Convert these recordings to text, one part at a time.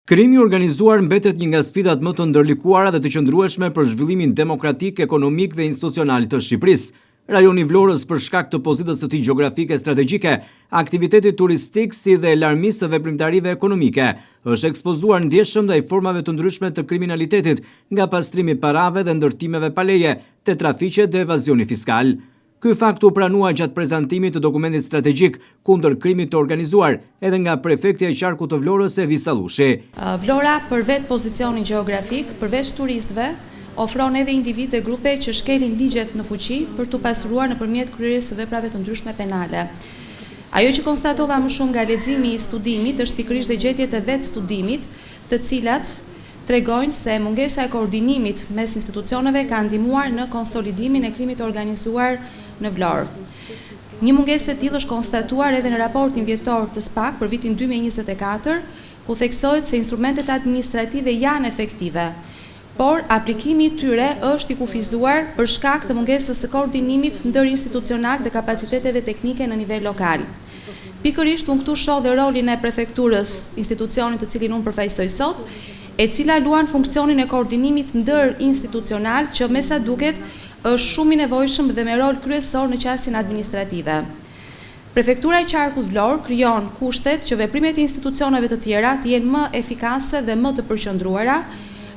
Krimi organizuar mbetet një nga sfidat më të ndërlikuara dhe të qëndrueshme për zhvillimin demokratik, ekonomik dhe institucional të Shqipërisë. Rajoni Vlorës për shkak të pozitës së tij gjeografike strategjike, aktiviteti turistik si dhe larmisë së veprimtarive ekonomike, është ekspozuar ndjeshëm ndaj formave të ndryshme të kriminalitetit, nga pastrimi parave dhe ndërtimeve pa leje, te trafiqet dhe evazioni fiskal. Ky fakt u pranua gjatë prezantimit të dokumentit strategjik kundër krimit të organizuar edhe nga prefekti e qarkut të Vlorës Evi Sallushi. Vlora për vetë pozicionin gjeografik, përveç turistëve, ofron edhe individ dhe grupe që shkelin ligjet në fuqi për të pasuruar nëpërmjet kryerjes së veprave të ndryshme penale. Ajo që konstatova më shumë nga leximi i studimit është pikërisht dhe gjetjet e vetë studimit, të cilat tregojnë se mungesa e koordinimit mes institucioneve ka ndihmuar në konsolidimin e krimit të organizuar në Vlorë. Një mungesë e tillë është konstatuar edhe në raportin vjetor të SPAK për vitin 2024, ku theksohet se instrumentet administrative janë efektive, por aplikimi i tyre është i kufizuar për shkak të mungesës së koordinimit ndërinstitucional dhe kapaciteteve teknike në nivel lokal. Pikërisht unë këtu shoh dhe rolin e prefekturës, institucionit të cilin unë përfaqësoj sot, e cila luan funksionin e koordinimit ndërinstitucional që me sa duket është shumë i nevojshëm dhe me rol kryesor në qasjen administrative. Prefektura e qarkut Vlorë krijon kushtet që veprimet e institucioneve të tjera të jenë më efikase dhe më të përqendruara,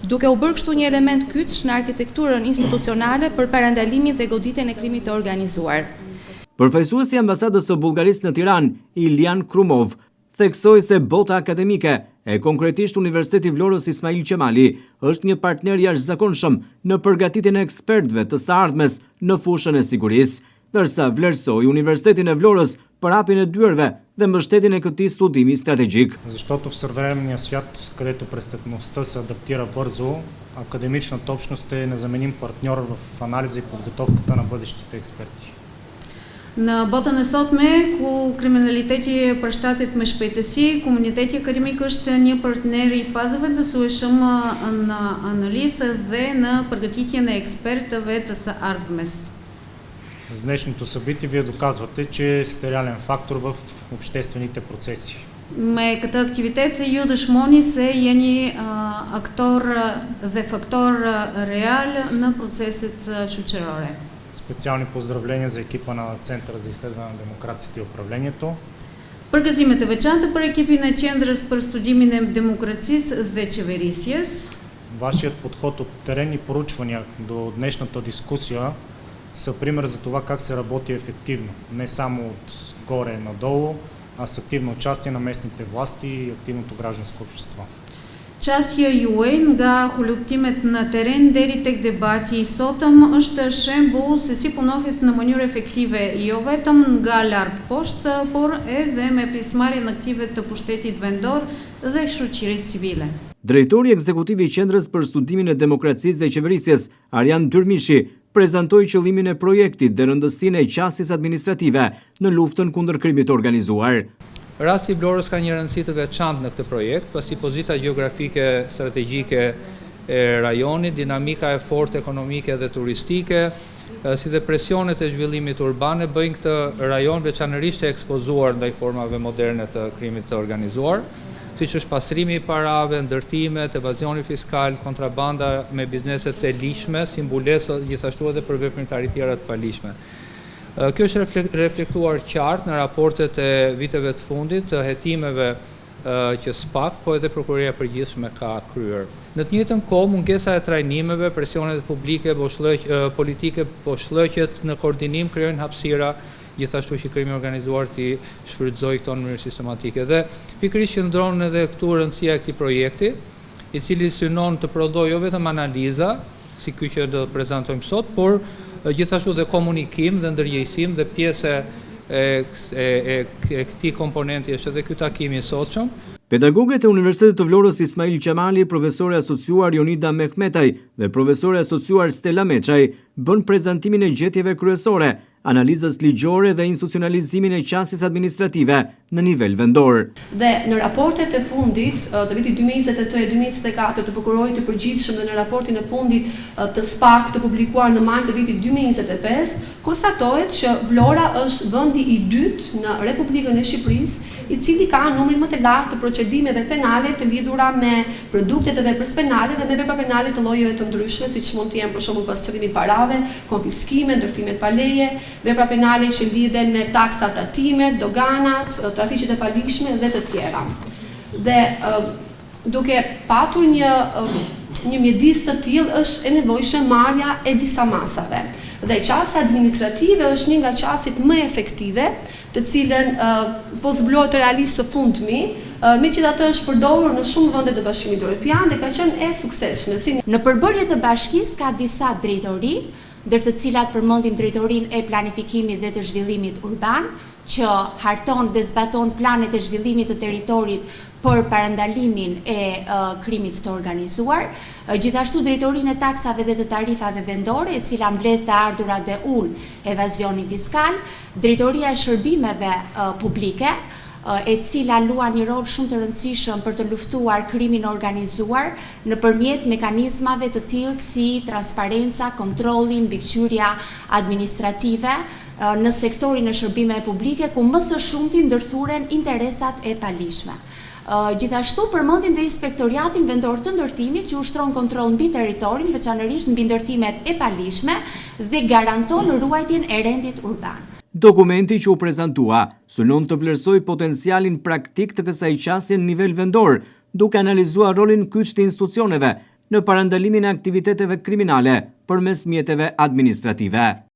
duke u bërë kështu një element kyç në arkitekturën institucionale për parandalimin dhe goditjen e krimit të organizuar. Përfaqësuesi i ambasadës së Bullgarisë në Tiranë, Ilian Krumov, theksoi se bota akademike e konkretisht Universiteti Vlorës Ismail Qemali është një partner jashtëzakonshëm në përgatitjen e ekspertëve të së ardhmes në fushën e sigurisë, ndërsa vlerësoi Universitetin e Vlorës për hapjen e dyerve dhe mbështetjen e këtij studimi стратегик. Защото в съвременния свят, където престъпността се адаптира бързо, академичната общност е незаменим партньор в анализа и подготовката на бъдещите експерти. Në botën e sotme, ku kriminaliteti përshtatet me shpejtësi, komuniteti akademik është një partner i pazëvendësueshëm në analizë dhe në përgatitjen e ekspertëve të së ardhmes. С днешното събитие вие доказвате, че сте реален фактор в обществените процеси. Me këtë aktivitet ju dëshmoni se jeni aktor dhe faktor real në proceset shoqërore. Специални поздравления за екипа на Центъра за изследване на демокрацията и управлението. Përgëzimet e veçanta për ekipin e Qendrës për studimin e demokracisë dhe qeverisjes. Вашият подход от теренни поручвания до днешната дискусия са пример за това как се работи ефективно, не само от горе надолу, а с активно участие на местните власти и активното гражданско общество. Qasja juaj nga hulumtimet në teren deri tek debati I sotëm është shembull se si punohet në mënyrë efektive jo vetëm nga lart poshtë, por edhe me pjesëmarrjen aktive të pushtetit vendor dhe shoqërisë civile. Drejtori ekzekutiv I Qendrës për Studimin e Demokracisë dhe Qeverisjes, Arjan Dyrmishi, prezantoi qëllimin e projektit dhe rëndësinë e qasjes administrative në luftën kundër krimit të organizuar. Rasti I Vlorës ka një rëndësi të veçantë në këtë projekt, pasi pozita gjeografike strategjike e rajonit, dinamika e fortë ekonomike dhe turistike, si dhe presionet e zhvillimit urbane bëjnë këtë rajon veçanërisht të ekspozuar ndaj formave moderne të krimit të organizuar, siç është pastrimi I parave, ndërtimet, evazioni fiskal, kontrabanda me bizneset të lishme, si mbulesë gjithashtu edhe për veprimtari tjera të palishme. Kjo është reflektuar qartë në raportet e viteve të fundit të hetimeve që SPAK, po edhe Prokuroria e Përgjithshme ka kryer. Në të njëjtën kohë, mungesa e trajnimeve, presionet publike, politike, boshllëqet në koordinim krijojnë hapësira gjithashtu që krimi organizuar të shfrytëzojë këto në mënyrë sistematike. Dhe pikërisht qëndron edhe këtu rëndësia e këtij projekti, I cili synon të prodhojë jo vetëm analiza, si ky që do të prezantojmë sot, por gjithashtu dhe komunikim dhe ndërgjegjësim dhe pjesë e këtij komponenti është edhe ky takim I sotshëm. Pedagogët e Universitetit të Vlorës Ismail Qemali, profesore asociuar Jonida Mehmetaj dhe profesore asociuar Stella Meçaj bën prezantimin e gjetjeve kryesore, analizës ligjore dhe institucionalizimin e qasjes administrative në nivel vendor. Dhe në raportet e fundit të vitit 2023-2024 të Prokurorit të Përgjithshëm dhe në raportin e fundit të SPAK të publikuar në maj të vitit 2025, konstatohet që Vlora është vendi I dytë në Republikën e Shqipërisë i cili ka numrin më të lartë të procedimeve penale të lidhura me produktet e veprës penale dhe me vepra penale të llojeve të ndryshme, siç mund të jenë për shembull pastrimi parave, konfiskime, ndërtimet pa leje, vepra penale që lidhen me taksat, tatimet, doganat, trafiqet e palishme dhe të tjera. Dhe duke patur një mjedis të tillë është e nevojshme marrja e disa masave. Dhe qasja administrative është një nga qasjet më efektive, të cilën po zbuluohet realisht së fundmi, megjithatë është përdorur në shumë vende të Bashkimit Evropian dhe ka qenë e suksesshme. Në përbërje të bashkisë ka disa drejtori, ndër të cilat përmendim drejtorinë e planifikimit dhe të zhvillimit urban, që harton dhe zbaton planet e zhvillimit të territorit për parandalimin e krimit të organizuar, gjithashtu drejtorinë e taksave dhe të tarifave vendore, e cila mbledh të ardhurat dhe ul evazionin fiskal, drejtoria e shërbimeve publike, e cila luan një rol shumë të rëndësishëm për të luftuar krimin organizuar nëpërmjet mekanizmave të tillë si transparenca, kontrolli, mbikëqyrja administrative në sektorin e shërbimeve publike, ku më së shumti ndërthuren interesat e palishme. Gjithashtu përmendim dhe inspektoriatin vendor të ndërtimit që ushtron kontroll mbi territorin, veçanërisht mbi ndërtimet e palishme dhe garanton ruajtjen e rendit urban. Dokumenti që u prezantua synon të vlerësoj potencialin praktik të kësaj qasje në nivel vendor, duke analizuar rolin kyç të institucioneve në parandalimin e aktiviteteve kriminale përmes mjeteve administrative.